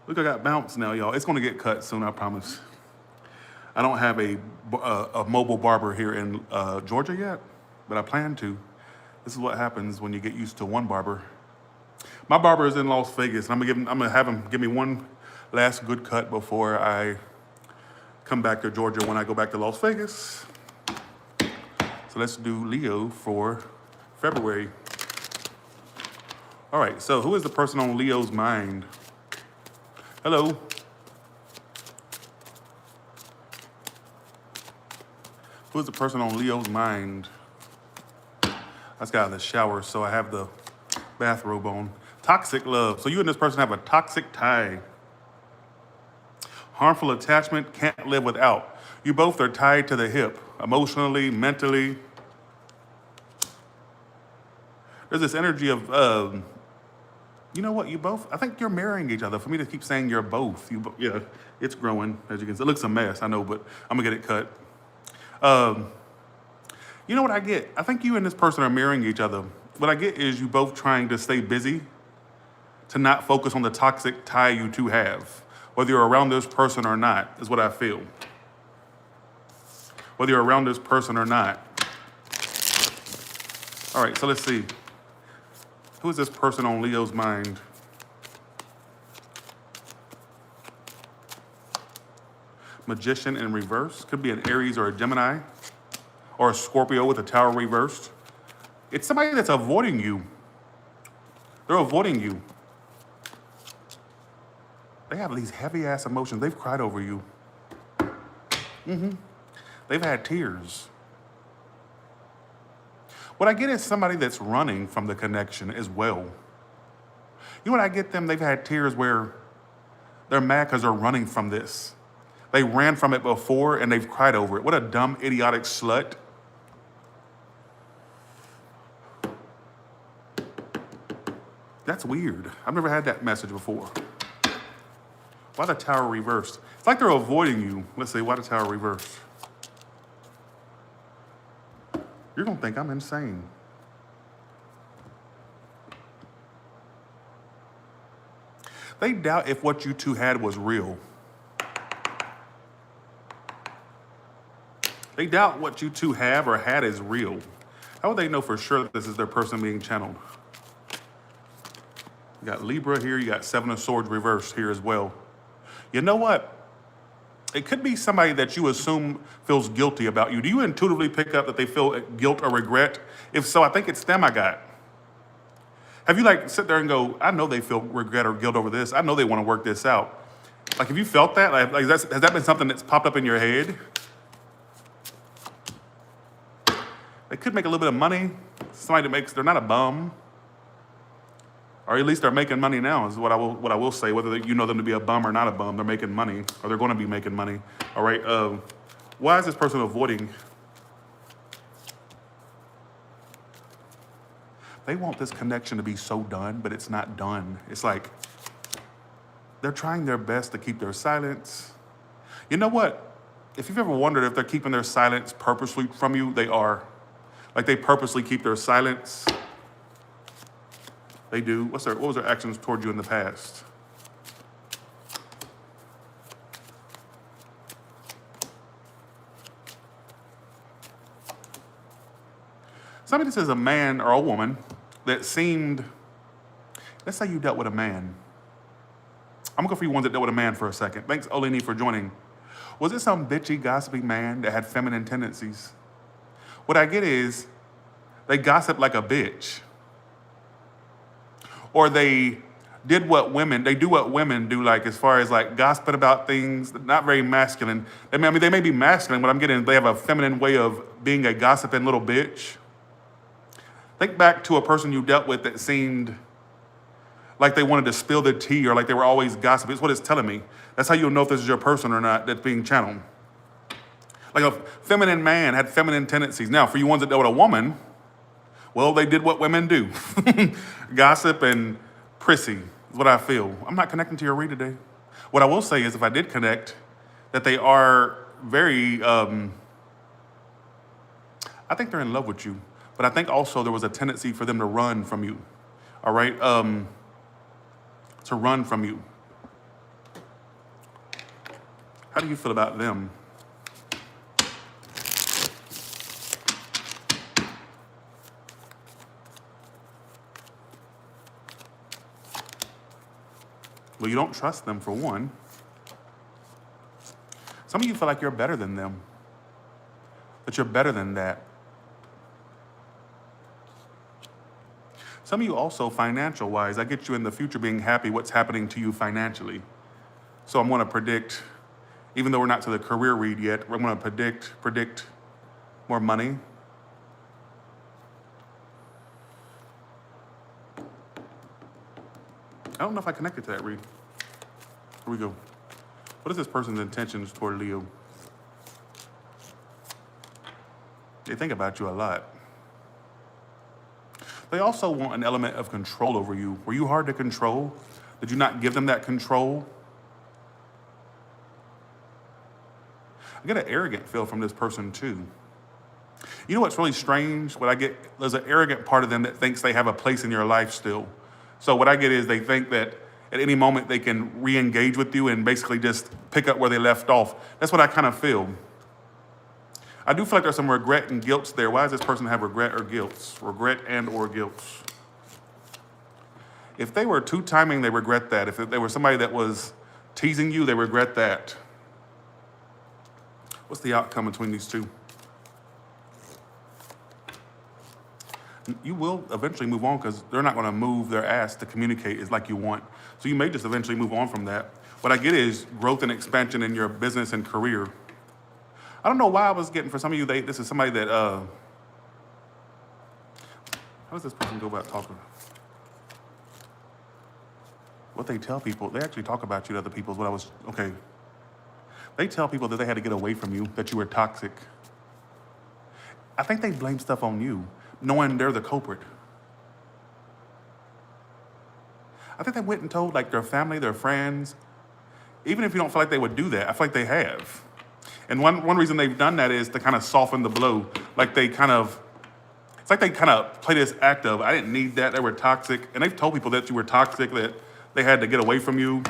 Look, I got bounce now, y'all. It's gonna get cut soon, I promise. I don't have a mobile barber here in Georgia yet, but I plan to. This is what happens when you get used to one barber. My barber is in Las Vegas, and I'm gonna have him give me one last good cut before I come back to Georgia when I go back to Las Vegas. So let's do Leo for February. All right, so who is the person on Leo's mind? Hello. Who is the person on Leo's mind? I just got out of the shower, so I have the bathrobe on. Toxic love. So you and this person have a toxic tie. Harmful attachment, can't live without. You both are tied to the hip, emotionally, mentally. There's this energy of, you know what, you both, I think you're marrying each other. For me to keep saying you're both, yeah, it's growing, as you can see. It looks a mess, I know, but I'm gonna get it cut. You know what I get? I think you and this person are mirroring each other. What I get is you both trying to stay busy, to not focus on the toxic tie you two have. Whether you're around this person or not, is what I feel. Whether you're around this person or not. All right, so let's see. Who is this person on Leo's mind? Magician in reverse. Could be an Aries or a Gemini. Or a Scorpio with a tower reversed. It's somebody that's avoiding you. They're avoiding you. They have these heavy ass emotions. They've cried over you. They've had tears. What I get is somebody that's running from the connection as well. You know what I get them? They've had tears where they're mad because they're running from this. They ran from it before and they've cried over it. What a dumb, idiotic slut. That's weird. I've never had that message before. Why the tower reversed? It's like they're avoiding you. Let's see, why the tower reversed? You're gonna think I'm insane. They doubt if what you two had was real. They doubt what you two have or had is real. How would they know for sure that this is their person being channeled? You got Libra here, you got Seven of Swords reversed here as well. You know what? It could be somebody that you assume feels guilty about you. Do you intuitively pick up that they feel guilt or regret? If so, I think it's them I got. Have you like sit there and go, I know they feel regret or guilt over this. I know they want to work this out. Like, have you felt that? Like has that been something that's popped up in your head? They could make a little bit of money. Somebody that makes, they're not a bum. Or at least they're making money now, is what I will say. Whether you know them to be a bum or not a bum, they're making money, or they're going to be making money. All right. Why is this person avoiding? They want this connection to be so done, but it's not done. It's like they're trying their best to keep their silence. You know what? If you've ever wondered if they're keeping their silence purposely from you, they are. Like they purposely keep their silence. They do. What was their actions toward you in the past? Somebody says a man or a woman that seemed, let's say you dealt with a man. I'm gonna go for you ones that dealt with a man for a second. Thanks, Olini, for joining. Was it some bitchy, gossipy man that had feminine tendencies? What I get is they gossip like a bitch. Or they do what women do, like as far as like gossiping about things, not very masculine. I mean, they may be masculine, but I'm getting, they have a feminine way of being a gossiping little bitch. Think back to a person you dealt with that seemed like they wanted to spill the tea or like they were always gossiping. It's what it's telling me. That's how you'll know if this is your person or not that's being channeled. Like a feminine man had feminine tendencies. Now, for you ones that dealt with a woman, well, they did what women do. Gossip and prissy is what I feel. I'm not connecting to your read today. What I will say is if I did connect, that they are very, I think they're in love with you. But I think also there was a tendency for them to run from you. All right? To run from you. How do you feel about them? Well, you don't trust them for one. Some of you feel like you're better than them, that you're better than that. Some of you also financial wise, I get you in the future being happy what's happening to you financially. So I'm going to predict, even though we're not to the career read yet, I'm going to predict more money. I don't know if I connected to that read. Here we go. What is this person's intentions toward Leo? They think about you a lot. They also want an element of control over you. Were you hard to control? Did you not give them that control? I get an arrogant feel from this person too. You know what's really strange? What I get, there's an arrogant part of them that thinks they have a place in your life still. So what I get is they think that at any moment they can re-engage with you and basically just pick up where they left off. That's what I kind of feel. I do feel like there's some regret and guilt there. Why does this person have regret or guilt? Regret and or guilt. If they were two-timing, they regret that. If they were somebody that was teasing you, they regret that. What's the outcome between these two? You will eventually move on because they're not going to move their ass to communicate is like you want. So you may just eventually move on from that. What I get is growth and expansion in your business and career. I don't know why I was getting, for some of you, this is somebody that, how does this person go about talking? What they tell people, they actually talk about you to other people is what I was, okay. They tell people that they had to get away from you, that you were toxic. I think they blame stuff on you, knowing they're the culprit. I think they went and told like their family, their friends, even if you don't feel like they would do that, I feel like they have. And one reason they've done that is to kind of soften the blow. Like it's like they kind of play this act of, I didn't need that, they were toxic. And they've told people that you were toxic, that they had to get away from you.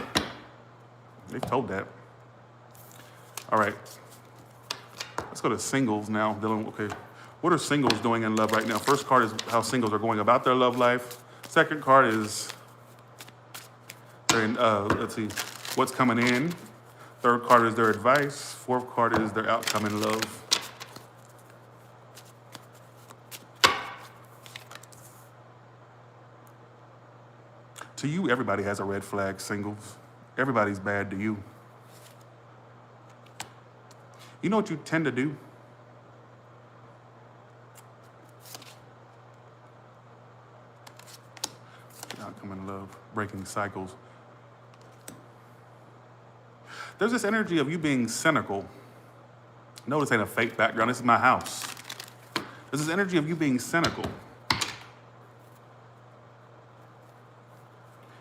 They've told that. All right, let's go to singles now. Okay, what are singles doing in love right now? First card is how singles are going about their love life. Second card is, let's see, what's coming in. Third card is their advice. Fourth card is their outcome in love. To you, everybody has a red flag, singles. Everybody's bad to you. You know what you tend to do? Outcome in love, breaking cycles. There's this energy of you being cynical. No, this ain't a fake background. This is my house. There's this energy of you being cynical.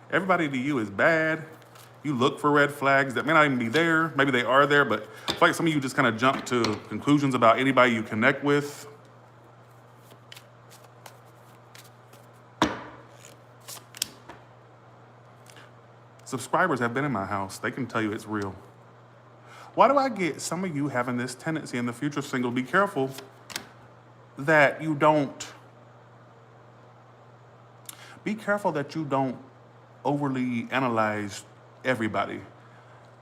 Everybody to you is bad. You look for red flags that may not even be there. Maybe they are there, but I feel like some of you just kind of jump to conclusions about anybody you connect with. Subscribers have been in my house. They can tell you it's real. Why do I get some of you having this tendency in the future, single? Be careful that you don't overly analyze everybody.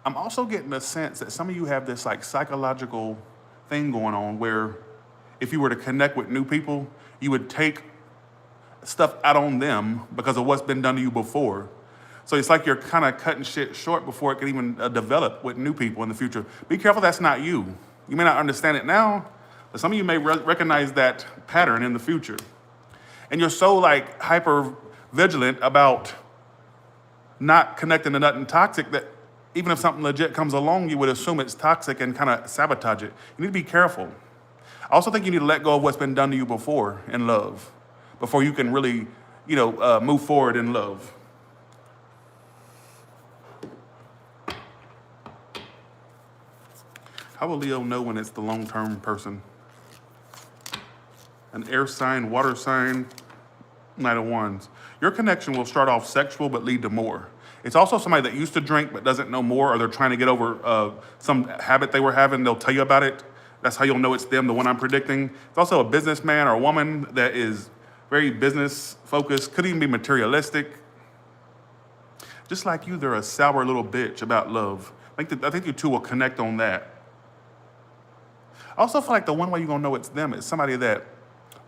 I'm also getting a sense that some of you have this like psychological thing going on where if you were to connect with new people, you would take stuff out on them because of what's been done to you before. So it's like you're kind of cutting shit short before it can even develop with new people in the future. Be careful that's not you. You may not understand it now, but some of you may recognize that pattern in the future. And you're so like hyper vigilant about not connecting to nothing toxic that even if something legit comes along, you would assume it's toxic and kind of sabotage it. You need to be careful. I also think you need to let go of what's been done to you before in love, before you can really, move forward in love. How will Leo know when it's the long-term person? An air sign, water sign, Knight of Wands. Your connection will start off sexual but lead to more. It's also somebody that used to drink but doesn't know more, or they're trying to get over some habit they were having. They'll tell you about it. That's how you'll know it's them, the one I'm predicting. It's also a businessman or a woman that is very business focused, could even be materialistic. Just like you, they're a sour little bitch about love. I think you two will connect on that. I also feel like the one way you're gonna know it's them is somebody that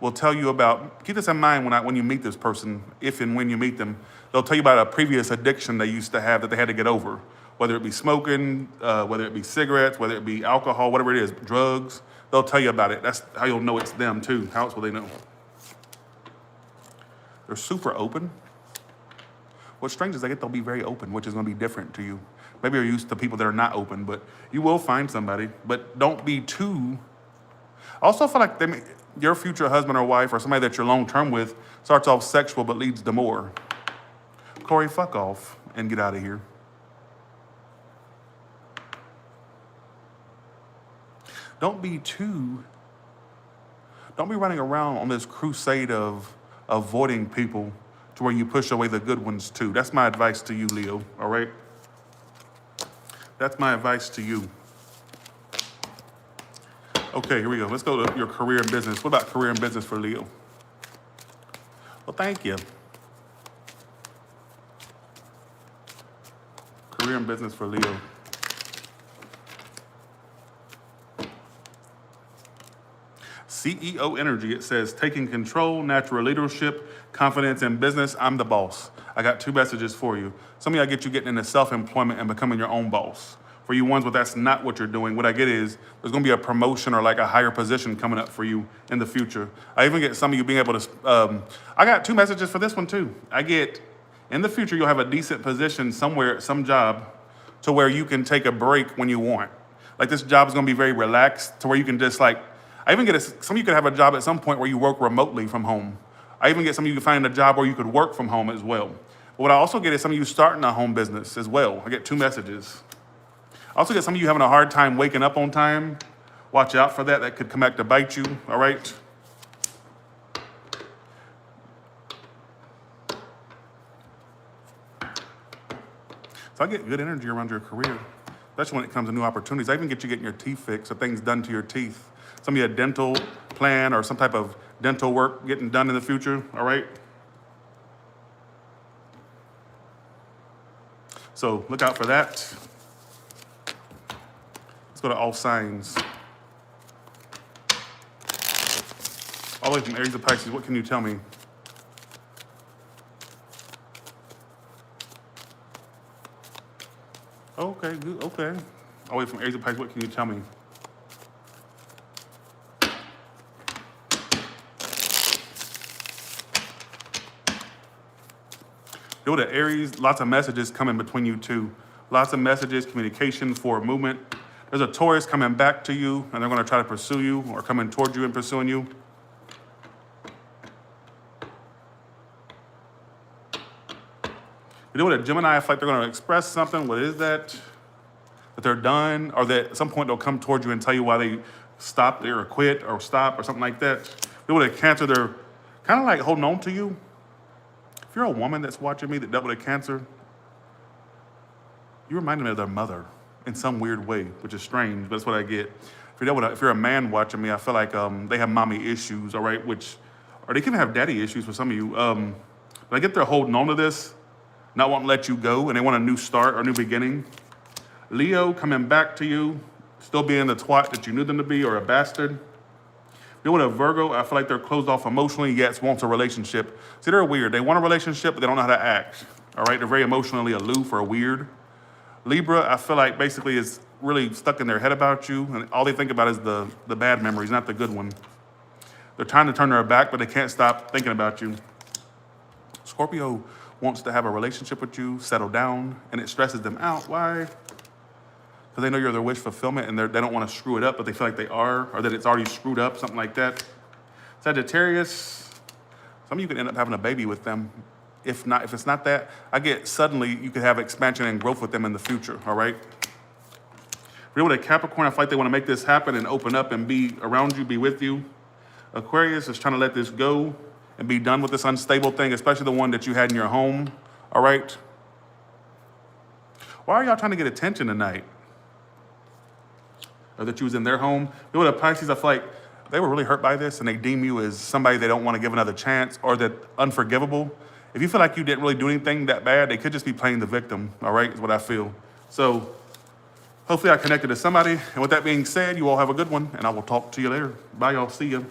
will tell you about, keep this in mind when you meet this person, if and when you meet them, they'll tell you about a previous addiction they used to have that they had to get over, whether it be smoking, whether it be cigarettes, whether it be alcohol, whatever it is, drugs, they'll tell you about it. That's how you'll know it's them too. How else will they know? They're super open. What's strange is I get they'll be very open, which is gonna be different to you. Maybe you're used to people that are not open, but you will find somebody, but don't be too. I also feel like your future husband or wife or somebody that you're long-term with starts off sexual but leads to more. Corey, fuck off and get out of here. Don't be running around on this crusade of avoiding people to where you push away the good ones too. That's my advice to you, Leo, all right? That's my advice to you. Okay, here we go. Let's go to your career and business. What about career and business for Leo? Well, thank you. Career and business for Leo. CEO energy, it says taking control, natural leadership, confidence in business. I'm the boss. I got 2 messages for you. Some of y'all get you getting into self-employment and becoming your own boss. For you ones where that's not what you're doing, what I get is there's gonna be a promotion or like a higher position coming up for you in the future. I even get some of you being able to, I got 2 messages for this one too. I get, in the future, you'll have a decent position somewhere, some job, to where you can take a break when you want. Like this job is gonna be very relaxed to where you can just like, I even get some of you could have a job at some point where you work remotely from home. I even get some of you can find a job where you could work from home as well. But what I also get is some of you starting a home business as well. I get 2 messages. I also get some of you having a hard time waking up on time. Watch out for that. That could come back to bite you, all right? So I get good energy around your career, especially when it comes to new opportunities. I even get you getting your teeth fixed or things done to your teeth. Some of you a dental plan or some type of dental work getting done in the future, all right? So look out for that. Let's go to all signs. All the way from Aries to Pisces, what can you tell me? Okay, good, okay. All the way from Aries to Pisces, what can you tell me? Go to Aries, lots of messages coming between you two. Lots of messages, communication, forward movement. There's a Taurus coming back to you, and they're gonna try to pursue you or coming toward you and pursuing you. You know what, a Gemini, I feel like they're gonna express something. What is that? That they're done, or that at some point they'll come toward you and tell you why they stopped or quit or stop or something like that. You know what, a Cancer, they're kind of like holding on to you. If you're a woman that's watching me that dealt with a Cancer, you remind me of their mother in some weird way, which is strange, but that's what I get. If you're a man watching me, I feel like they have mommy issues, all right, or they can have daddy issues for some of you. But I get they're holding on to this, not wanting to let you go, and they want a new start or a new beginning. Leo coming back to you, still being the twat that you knew them to be, or a bastard. You know what, a Virgo, I feel like they're closed off emotionally, yet wants a relationship. See, they're weird. They want a relationship, but they don't know how to act. All right, they're very emotionally aloof or weird. Libra, I feel like basically is really stuck in their head about you, and all they think about is the bad memories, not the good one. They're trying to turn their back, but they can't stop thinking about you. Scorpio wants to have a relationship with you, settle down, and it stresses them out. Why? Because they know you're their wish fulfillment, and they don't want to screw it up, but they feel like they are, or that it's already screwed up, something like that. Sagittarius, some of you could end up having a baby with them. If it's not that, I get suddenly you could have expansion and growth with them in the future, all right? If you're with a Capricorn, I feel like they want to make this happen and open up and be around you, be with you. Aquarius is trying to let this go and be done with this unstable thing, especially the one that you had in your home, all right? Why are y'all trying to get attention tonight? Or that you was in their home. You know what, Pisces, I feel like they were really hurt by this and they deem you as somebody they don't want to give another chance or that unforgivable. If you feel like you didn't really do anything that bad, they could just be playing the victim, all right, is what I feel. So hopefully I connected to somebody. And with that being said, you all have a good one and I will talk to you later. Bye, y'all. See ya.